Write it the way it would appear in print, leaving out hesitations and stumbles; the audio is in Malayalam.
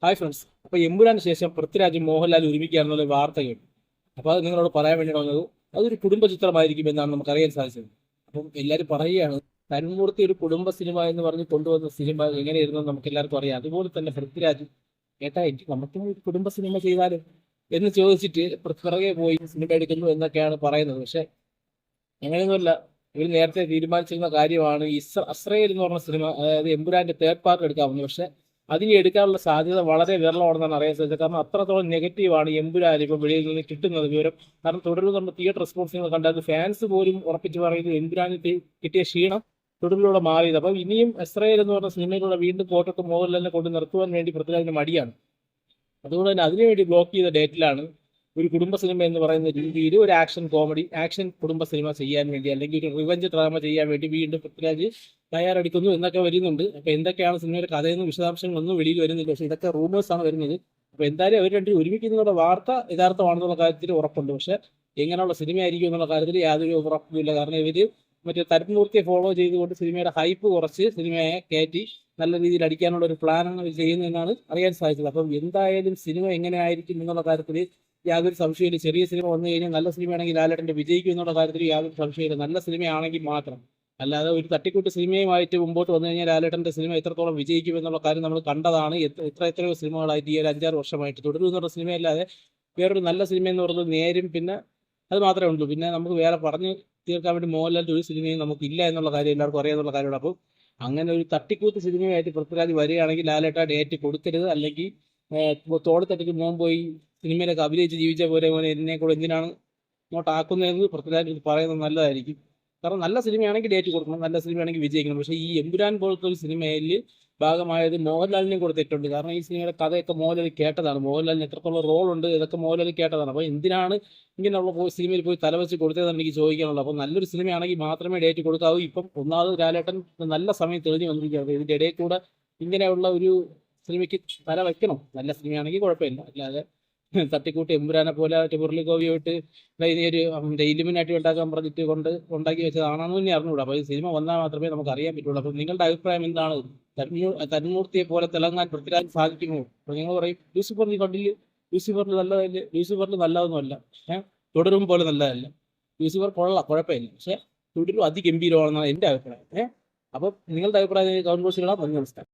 Hi friends. അപ്പോൾ എമ്പുരാന് ശേഷം പൃഥ്വിരാജും മോഹൻലാൽ ഒരുമിക്കുകയാണെന്നുള്ള വാർത്ത കേട്ടു. അപ്പോൾ അത് നിങ്ങളോട് പറയാൻ വേണ്ടി വന്നത് അതൊരു കുടുംബ ചിത്രമായിരിക്കും എന്നാണ് നമുക്ക് അറിയാൻ സാധിച്ചത്. അപ്പം എല്ലാവരും പറയുകയാണ് തന്മൂർത്തി ഒരു കുടുംബ സിനിമ എന്ന് പറഞ്ഞ് കൊണ്ടുവന്ന സിനിമ എങ്ങനെയായിരുന്നു നമുക്ക് എല്ലാവർക്കും അറിയാം. അതുപോലെ തന്നെ പൃഥ്വിരാജ് ഏട്ടാ എനിക്ക് നമുക്കും ഒരു കുടുംബ സിനിമ ചെയ്താലും എന്ന് ചോദിച്ചിട്ട് പിറകെ പോയി സിനിമ എടുക്കുന്നു എന്നൊക്കെയാണ് പറയുന്നത്. പക്ഷെ അങ്ങനെയൊന്നുമല്ല. ഇവർ നേരത്തെ തീരുമാനിച്ചിരുന്ന കാര്യമാണ് അസ്രയേൽ എന്ന് പറഞ്ഞ സിനിമ, അതായത് എമ്പുരാന്റെ തേർഡ് പാർട്ട് എടുക്കാവുന്നത്. പക്ഷെ അതിന് എടുക്കാനുള്ള സാധ്യത വളരെ വിരളമാണെന്നാണ് അറിയാൻ സാധിച്ചത്. കാരണം അത്രത്തോളം നെഗറ്റീവാണ് എമ്പുരാൻ ഇപ്പോൾ വെളിയിൽ നിന്ന് കിട്ടുന്നത് വിവരം. കാരണം തുടർന്ന് നമ്മുടെ തിയേറ്റർ റെസ്പോൺസ് നിങ്ങൾ കണ്ടത് ഫാൻസ് പോലും ഉറപ്പിച്ച് പറയുന്നത് എമ്പുരാന് കിട്ടിയ ക്ഷീണം തുടരിലൂടെ മാറിയത്. അപ്പം ഇനിയും ഇസ്രായേൽ എന്ന് പറഞ്ഞ സിനിമയിലൂടെ വീണ്ടും കോട്ടത്ത് മോഹൻലാലിനെ കൊണ്ട് നിർത്തുവാൻ വേണ്ടി പൃഥ്വിരാജിന് മടിയാണ്. അതുകൊണ്ട് തന്നെ അതിനുവേണ്ടി ബ്ലോക്ക് ചെയ്ത ഡേറ്റിലാണ് ഒരു കുടുംബ സിനിമ എന്ന് പറയുന്ന രീതിയിൽ ഒരു ആക്ഷൻ കുടുംബ സിനിമ ചെയ്യാൻ വേണ്ടി, അല്ലെങ്കിൽ ഒരു റിവഞ്ച് ഡ്രാമ ചെയ്യാൻ വേണ്ടി വീണ്ടും പൃഥ്വിരാജ് തയ്യാറെടുക്കുന്നു എന്നൊക്കെ വരുന്നുണ്ട്. അപ്പൊ എന്തൊക്കെയാണ് സിനിമയുടെ കഥയെന്നും വിശദാംശങ്ങളൊന്നും വെളിയിൽ വരുന്നില്ല. പക്ഷെ ഇതൊക്കെ റൂമേഴ്സ് ആണ് വരുന്നത്. അപ്പൊ എന്തായാലും അവർ രണ്ടും ഒരുമിക്കുന്നതിനുള്ള വാർത്ത യഥാർത്ഥമാണെന്നുള്ള കാര്യത്തിൽ ഉറപ്പുണ്ട്. പക്ഷെ എങ്ങനെയുള്ള സിനിമയായിരിക്കും എന്നുള്ള കാര്യത്തിൽ യാതൊരു ഉറപ്പില്ല. കാരണം ഇവര് മറ്റേ തരുൺമൂർത്തിയെ ഫോളോ ചെയ്തുകൊണ്ട് സിനിമയുടെ ഹൈപ്പ് കുറച്ച് സിനിമയെ കയറ്റി നല്ല രീതിയിൽ അടിക്കാനുള്ള ഒരു പ്ലാനാണ് ചെയ്യുന്നതെന്നാണ് അറിയാൻ സാധിച്ചത്. അപ്പം എന്തായാലും സിനിമ എങ്ങനെ ആയിരിക്കും എന്നുള്ള കാര്യത്തിൽ യാതൊരു സംശയമില്ല. ചെറിയ സിനിമ വന്നു കഴിഞ്ഞാൽ നല്ല സിനിമയാണെങ്കിൽ ലാലേട്ടൻ്റെ വിജയിക്കും എന്നുള്ള കാര്യത്തിൽ യാതൊരു സംശയമില്ല. നല്ല സിനിമയാണെങ്കിൽ മാത്രം, അല്ലാതെ ഒരു തട്ടിക്കൂട്ട് സിനിമയുമായിട്ട് മുമ്പോട്ട് വന്നു കഴിഞ്ഞാൽ ലാലേട്ടൻ്റെ സിനിമ എത്രത്തോളം വിജയിക്കും എന്നുള്ള കാര്യം നമ്മൾ കണ്ടതാണ്. എത്രയോ സിനിമകളായിട്ട് ഈ ഒരു 5-6 വർഷമായിട്ട് തുടരും എന്നുള്ള സിനിമയല്ലാതെ വേറൊരു നല്ല സിനിമ എന്ന് പറയുന്നത് നേരും പിന്നെ അത് മാത്രമേ ഉള്ളൂ. പിന്നെ നമുക്ക് വേറെ പറഞ്ഞ് തീർക്കാൻ വേണ്ടി മോഹൻലാലിൻ്റെ ഒരു സിനിമയും നമുക്കില്ല എന്നുള്ള കാര്യം എല്ലാവർക്കും അറിയാന്നുള്ള കാര്യമാണ്. അപ്പോൾ അങ്ങനെ ഒരു തട്ടിക്കൂത്ത് സിനിമയായിട്ട് പൃഥ്വിരാജ് വരികയാണെങ്കിൽ ലാലേട്ട ഡേറ്റ് കൊടുക്കരുത്. അല്ലെങ്കിൽ തോട് തട്ടിക്ക് മോൻ പോയി സിനിമയിലൊക്കെ അഭിനയിച്ച് ജീവിച്ച പോലെ എന്നെ കൂടെ എന്തിനാണ് ഇങ്ങോട്ടാക്കുന്നതെന്ന് പൃഥ്വിരാജ് പറയുന്നത് നല്ലതായിരിക്കും. കാരണം നല്ല സിനിമയാണെങ്കിൽ ഡേറ്റ് കൊടുക്കണം, നല്ല സിനിമയാണെങ്കിൽ വിജയിക്കണം. പക്ഷേ ഈ എമ്പുരാൻ പോലത്തെ ഒരു സിനിമയിൽ ഭാഗമായത് മോഹൻലാലിനെയും കൂടെ തെറ്റുണ്ട്. കാരണം ഈ സിനിമയുടെ കഥയൊക്കെ മോഹൻലാൽ കേട്ടതാണ്, മോഹൻലാലിന് എത്രത്തോളം റോൾ ഉണ്ട് ഇതൊക്കെ മോഹൻലാൽ കേട്ടതാണ്. അപ്പോൾ എന്തിനാണ് ഇങ്ങനെയുള്ള സിനിമയിൽ പോയി തലവെച്ച് കൊടുത്തതെന്ന് എനിക്ക് ചോദിക്കാനുള്ളത്. അപ്പോൾ നല്ലൊരു സിനിമയാണെങ്കിൽ മാത്രമേ ഡേറ്റ് കൊടുക്കാവൂ. ഇപ്പം ഒന്നാമത് ലാലേട്ടൻ നല്ല സമയം തെളിഞ്ഞു വന്നിരിക്കുകയാണ്. ഇതിൻ്റെ ഇടയിൽ കൂടെ ഇങ്ങനെയുള്ള ഒരു സിനിമയ്ക്ക് തല വയ്ക്കണം. നല്ല സിനിമയാണെങ്കിൽ കുഴപ്പമില്ല, അല്ലാതെ തട്ടിക്കൂട്ടി എമ്പുരാനെ പോലെ മുരളിഗോപിയായിട്ട് ഒരു ഇലുമിനാറ്റി ഉണ്ടാക്കാൻ പറഞ്ഞിട്ട് ഉണ്ടാക്കി വെച്ചതാണെന്ന് തന്നെ അറിഞ്ഞുകൂടാ. അപ്പോൾ ഈ സിനിമ വന്നാൽ മാത്രമേ നമുക്ക് അറിയാൻ പറ്റുള്ളൂ. അപ്പോൾ നിങ്ങളുടെ അഭിപ്രായം എന്താണ്? തന്മൂർത്തിയെ പോലെ തിളങ്ങാൻ പൃഥ്വിരാജ് സാധിക്കുമോ? അപ്പോൾ നിങ്ങൾ പറയും ലൂസിഫർ നീ കണ്ടില്ല, ലൂസിഫറിൽ നല്ലതല്ലേ? ലൂസിഫറിൽ നല്ലതൊന്നുമല്ല, തുടരും പോലെ നല്ലതല്ല. ലൂസിഫർ കുഴപ്പമില്ല, പക്ഷെ തുടരും അതിഗംഭീരമാണെന്നാണ് എൻ്റെ അഭിപ്രായം. അപ്പോൾ നിങ്ങളുടെ അഭിപ്രായം കമന്റ് ബോക്സിൽ ഇടാം. നന്ദി, നമസ്കാരം.